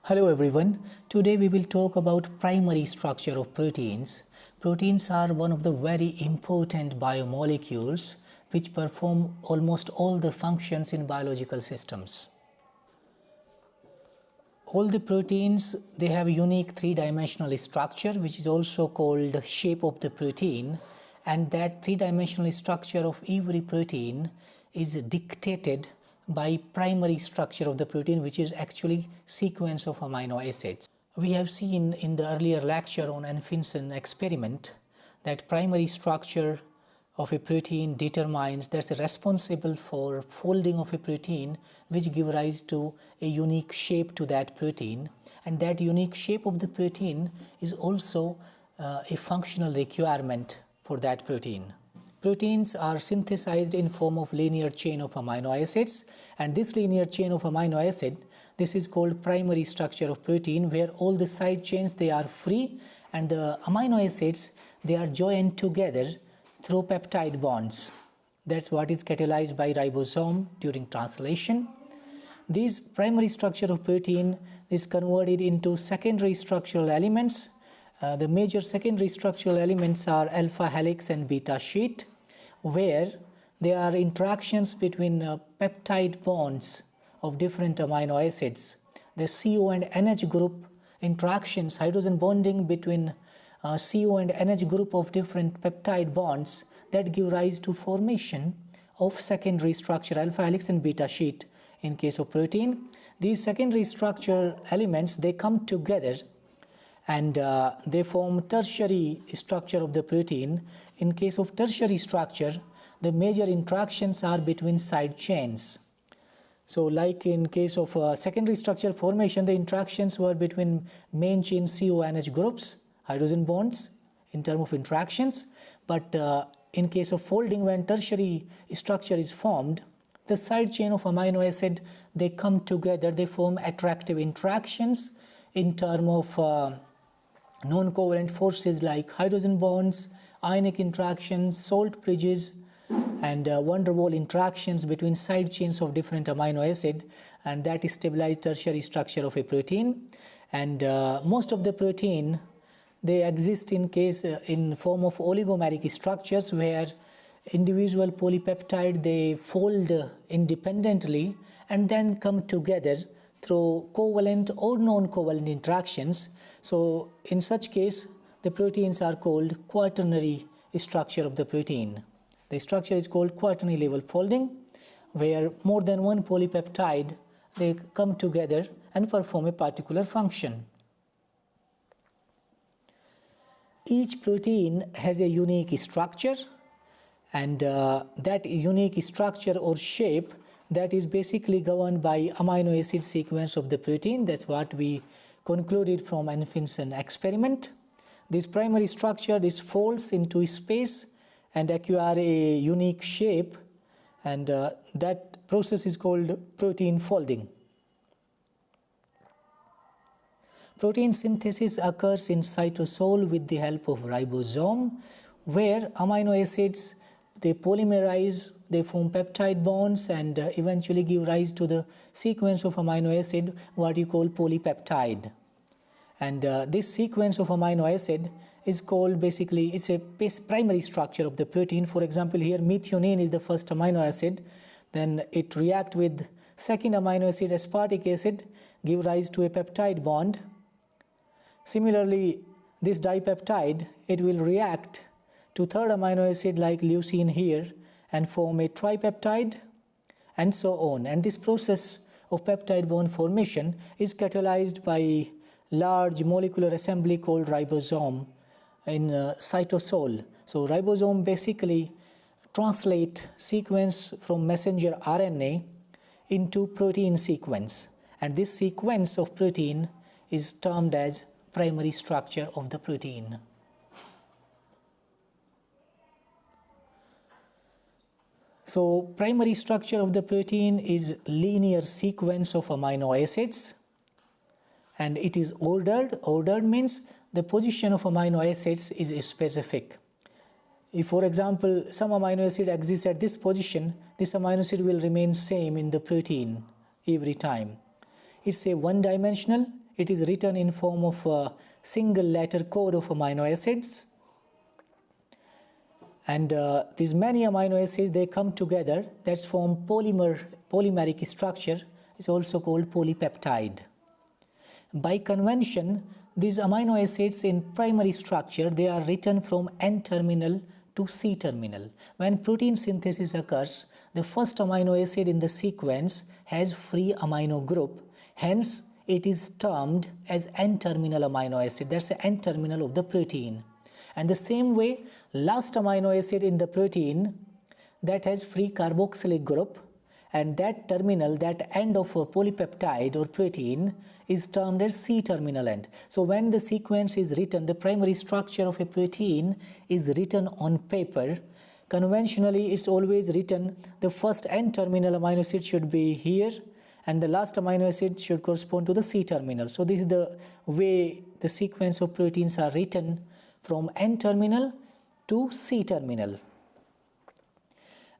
Hello everyone. Today we will talk about primary structure of proteins. Proteins are one of the very important biomolecules which perform almost all the functions in biological systems. All the proteins, they have a unique three-dimensional structure which is also called shape of the protein, and that three-dimensional structure of every protein is dictated by primary structure of the protein, which is actually sequence of amino acids. We have seen in the earlier lecture on Anfinsen experiment that primary structure of a protein determines, that's responsible for folding of a protein, which give rise to a unique shape to that protein, and that unique shape of the protein is also a functional requirement for that protein. Proteins are synthesized in form of linear chain of amino acids, and this linear chain of amino acid, this is called primary structure of protein, where all the side chains, they are free, and the amino acids, they are joined together through peptide bonds. That's what is catalyzed by ribosome during translation. This primary structure of protein is converted into secondary structural elements. The major secondary structural elements are alpha helix and beta sheet, where there are interactions between peptide bonds of different amino acids. The CO and NH group interactions, hydrogen bonding between CO and NH group of different peptide bonds, that give rise to formation of secondary structure alpha helix and beta sheet in case of protein. These secondary structural elements, they come together and they form tertiary structure of the protein. In case of tertiary structure, the major interactions are between side chains. So like in case of secondary structure formation, the interactions were between main chain CO-NH groups, hydrogen bonds in terms of interactions. But in case of folding, when tertiary structure is formed, the side chain of amino acid, they come together, they form attractive interactions in terms of non-covalent forces like hydrogen bonds, ionic interactions, salt bridges, and van der Waals interactions between side chains of different amino acid, and that stabilize tertiary structure of a protein. And most of the protein, they exist in form of oligomeric structures, where individual polypeptide, they fold independently and then come together through covalent or non-covalent interactions. So in such case, the proteins are called quaternary structure of the protein. The structure is called quaternary level folding, where more than one polypeptide, they come together and perform a particular function. Each protein has a unique structure, and that unique structure or shape, that is basically governed by amino acid sequence of the protein. That's what we concluded from Anfinsen experiment. This primary structure, this folds into space and acquire a unique shape, and that process is called protein folding. Protein synthesis occurs in cytosol with the help of ribosome, where amino acids, they polymerize, they form peptide bonds, and eventually give rise to the sequence of amino acid, what you call polypeptide. And this sequence of amino acid is called, basically, it's a primary structure of the protein. For example, here methionine is the first amino acid, then it reacts with second amino acid, aspartic acid, give rise to a peptide bond. Similarly, this dipeptide, it will react to third amino acid like leucine here and form a tripeptide, and so on. And this process of peptide bond formation is catalyzed by large molecular assembly called ribosome in cytosol. So ribosome basically translate sequence from messenger RNA into protein sequence, and this sequence of protein is termed as primary structure of the protein. So primary structure of the protein is linear sequence of amino acids, and it is ordered. Ordered means the position of amino acids is specific. If, for example, some amino acid exists at this position, this amino acid will remain same in the protein every time. It's a one-dimensional, it is written in form of a single letter code of amino acids. And these many amino acids, they come together, that's form polymeric structure, is also called polypeptide. By convention, these amino acids in primary structure, they are written from N-terminal to C-terminal. When protein synthesis occurs, the first amino acid in the sequence has free amino group, hence it is termed as N-terminal amino acid, that's the N-terminal of the protein. And the same way, last amino acid in the protein, that has free carboxylic group, and that terminal, that end of a polypeptide or protein is termed as C-terminal end. So when the sequence is written, the primary structure of a protein is written on paper. Conventionally, it's always written the first N-terminal amino acid should be here, and the last amino acid should correspond to the C-terminal. So this is the way the sequence of proteins are written, from N-terminal to C-terminal.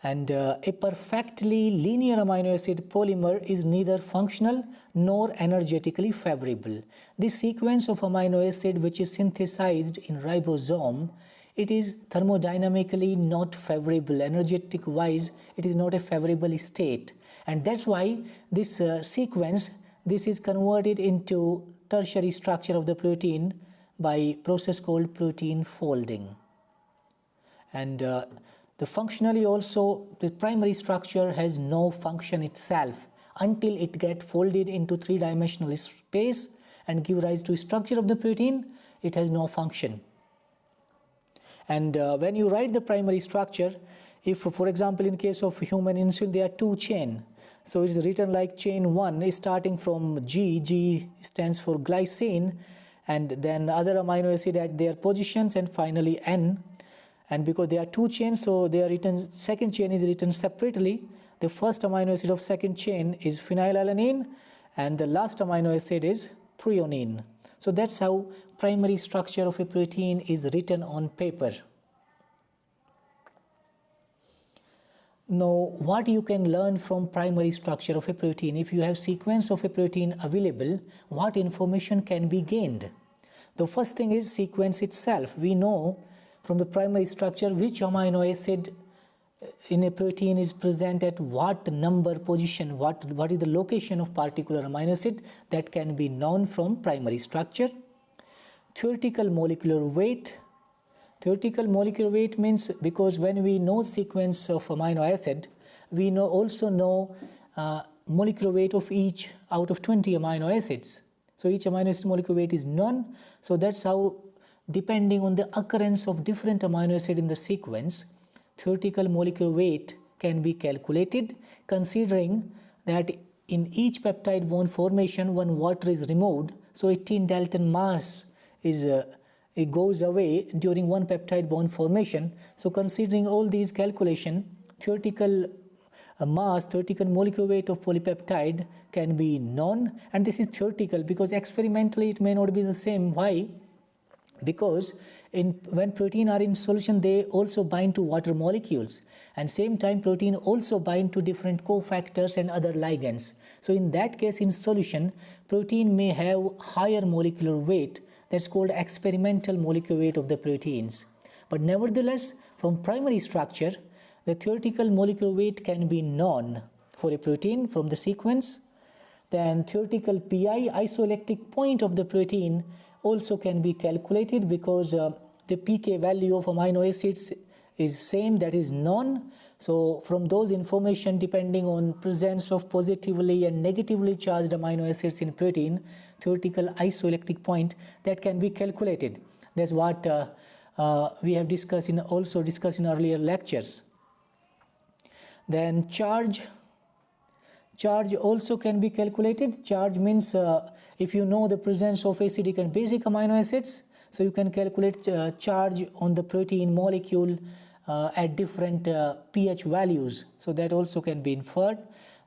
And a perfectly linear amino acid polymer is neither functional nor energetically favorable. This sequence of amino acid which is synthesized in ribosome, it is thermodynamically not favorable. Energetic wise, it is not a favorable state. And that's why this sequence, this is converted into tertiary structure of the protein by process called protein folding. And the functionally also, the primary structure has no function itself until it gets folded into three-dimensional space and give rise to structure of the protein. It has no function. And when you write the primary structure, if for example in case of human insulin there are two chains, so it's written like chain 1 is starting from G stands for glycine, and then other amino acid at their positions, and finally N. And because there are two chains, so they are written, second chain is written separately. The first amino acid of second chain is phenylalanine, and the last amino acid is threonine. So that's how primary structure of a protein is written on paper. Now, what you can learn from primary structure of a protein? If you have sequence of a protein available, what information can be gained? The first thing is sequence itself. We know from the primary structure which amino acid in a protein is present at what number position, what is the location of particular amino acid, that can be known from primary structure. Theoretical molecular weight. Theoretical molecular weight means, because when we know sequence of amino acid, we also know molecular weight of each out of 20 amino acids. So each amino acid molecular weight is known. So that's how, depending on the occurrence of different amino acid in the sequence, theoretical molecular weight can be calculated, considering that in each peptide bond formation, when water is removed, so 18 Dalton mass is it goes away during one peptide bond formation. So considering all these calculation, theoretical mass, theoretical molecular weight of polypeptide can be known, and this is theoretical because experimentally it may not be the same. Why? Because when protein are in solution, they also bind to water molecules, and same time protein also bind to different cofactors and other ligands. So in that case, in solution, protein may have higher molecular weight. That's called experimental molecular weight of the proteins. But nevertheless, from primary structure, the theoretical molecular weight can be known for a protein from the sequence. Then theoretical pi, isoelectric point of the protein, also can be calculated, because the pK value of amino acids is same, that is known. So from those information, depending on presence of positively and negatively charged amino acids in protein, theoretical isoelectric point, that can be calculated. That's what we have discussed in earlier lectures. Then charge also can be calculated. Charge means if you know the presence of acidic and basic amino acids, so you can calculate charge on the protein molecule at different pH values. So that also can be inferred.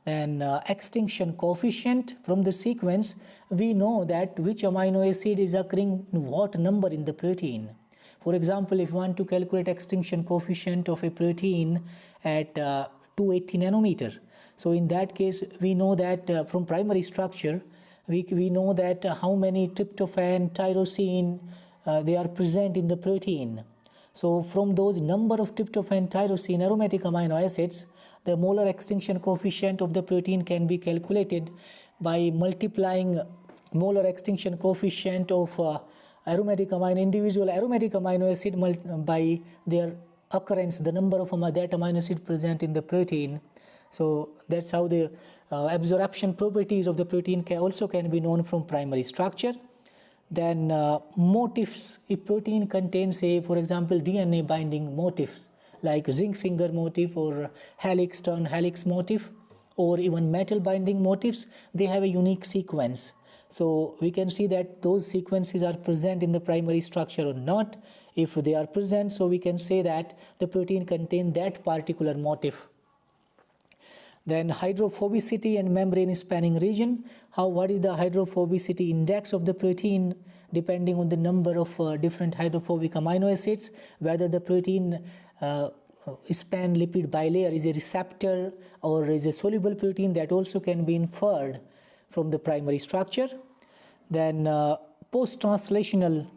Then extinction coefficient, from the sequence we know that which amino acid is occurring in what number in the protein. For example, if you want to calculate extinction coefficient of a protein at 280 nanometer, so in that case we know that from primary structure We know that how many tryptophan, tyrosine, they are present in the protein. So from those number of tryptophan, tyrosine, aromatic amino acids, the molar extinction coefficient of the protein can be calculated by multiplying molar extinction coefficient of individual aromatic amino acid by their occurrence, the number of that amino acid present in the protein. So that's how the absorption properties of the protein also can be known from primary structure. Then motifs, if protein contains, say, for example, DNA binding motifs like zinc finger motif or helix turn helix motif, or even metal binding motifs, they have a unique sequence. So we can see that those sequences are present in the primary structure or not. If they are present, so we can say that the protein contains that particular motif. Then hydrophobicity and membrane spanning region. What is the hydrophobicity index of the protein? Depending on the number of different hydrophobic amino acids, whether the protein span lipid bilayer is a receptor or is a soluble protein, that also can be inferred from the primary structure. Then post-translational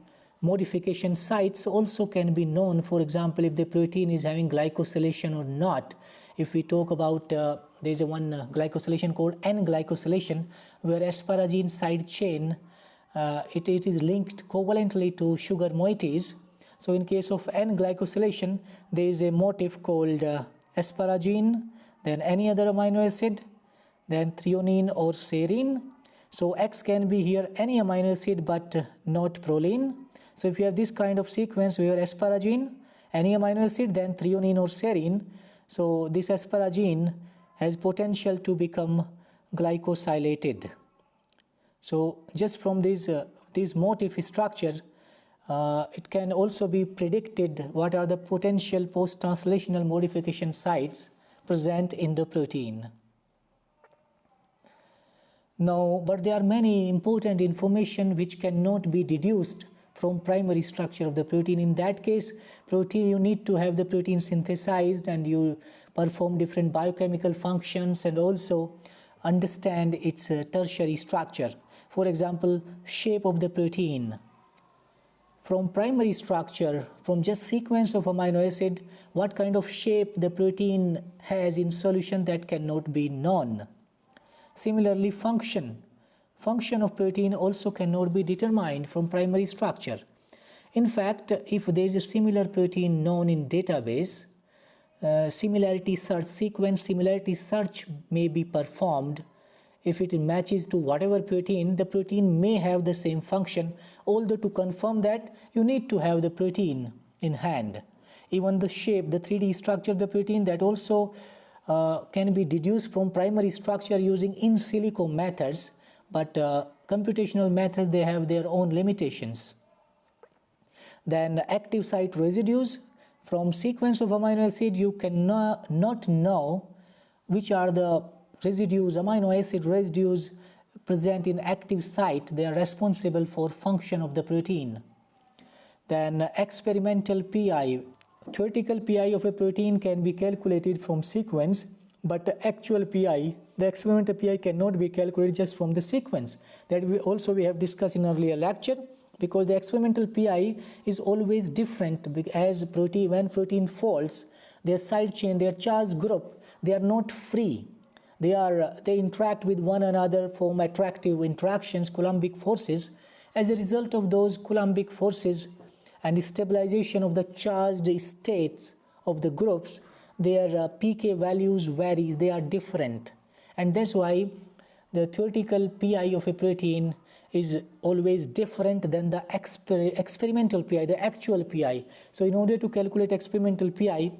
modification sites also can be known. For example, if the protein is having glycosylation or not. If we talk about there is one glycosylation called N-glycosylation, where asparagine side chain it is linked covalently to sugar moieties. So in case of N-glycosylation, there is a motif called asparagine, then any other amino acid, then threonine or serine. So X can be here any amino acid but not proline. So if you have this kind of sequence where asparagine, any amino acid, then threonine or serine, so this asparagine has potential to become glycosylated. So just from this motif structure, it can also be predicted what are the potential post-translational modification sites present in the protein. Now, but there are many important information which cannot be deduced from primary structure of the protein. In that case, protein, you need to have the protein synthesized and you perform different biochemical functions and also understand its tertiary structure. For example, shape of the protein. From primary structure, from just sequence of amino acid, what kind of shape the protein has in solution, that cannot be known. Similarly, function of protein also cannot be determined from primary structure. In fact, if there is a similar protein known in database, sequence similarity search may be performed. If it matches to whatever protein, the protein may have the same function, although to confirm that, you need to have the protein in hand. Even the shape, the 3D structure of the protein, that also can be deduced from primary structure using in silico methods, but computational methods, they have their own limitations. Then active site residues. From sequence of amino acid, you cannot know which are the residues, amino acid residues present in active site. They are responsible for function of the protein. Then experimental PI. Theoretical PI of a protein can be calculated from sequence, but the actual PI, the experimental PI, cannot be calculated just from the sequence. That we have discussed in earlier lecture, because the experimental PI is always different. As when protein folds, their side chain, their charge group, they are not free. They interact with one another, form attractive interactions, Coulombic forces. As a result of those Coulombic forces and stabilization of the charged states of the groups, their pK values varies, they are different. And that's why the theoretical PI of a protein is always different than the experimental PI, the actual PI. So in order to calculate experimental PI,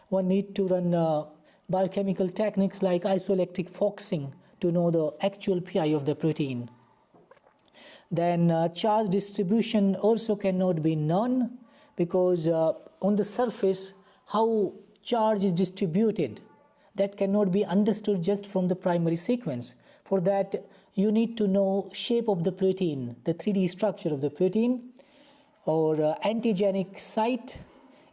one need to run biochemical techniques like isoelectric foxing to know the actual PI of the protein. Then charge distribution also cannot be known, because on the surface, how charge is distributed, that cannot be understood just from the primary sequence. For that, you need to know shape of the protein, the 3D structure of the protein, or antigenic site.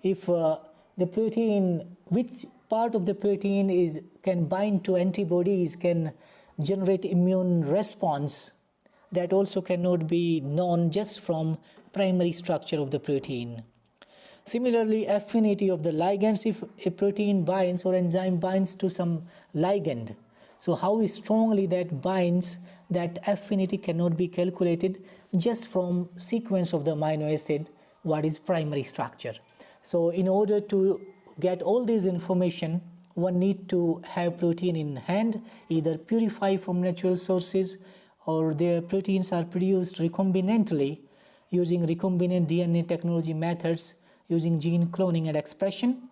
If the protein, which part of the protein can bind to antibodies, can generate immune response. that also cannot be known just from primary structure of the protein. Similarly, affinity of the ligands, if a protein binds or enzyme binds to some ligand, so how strongly that binds, that affinity cannot be calculated just from sequence of the amino acid, what is primary structure. So in order to get all this information, one need to have protein in hand, either purified from natural sources, or their proteins are produced recombinantly using recombinant DNA technology methods, using gene cloning and expression.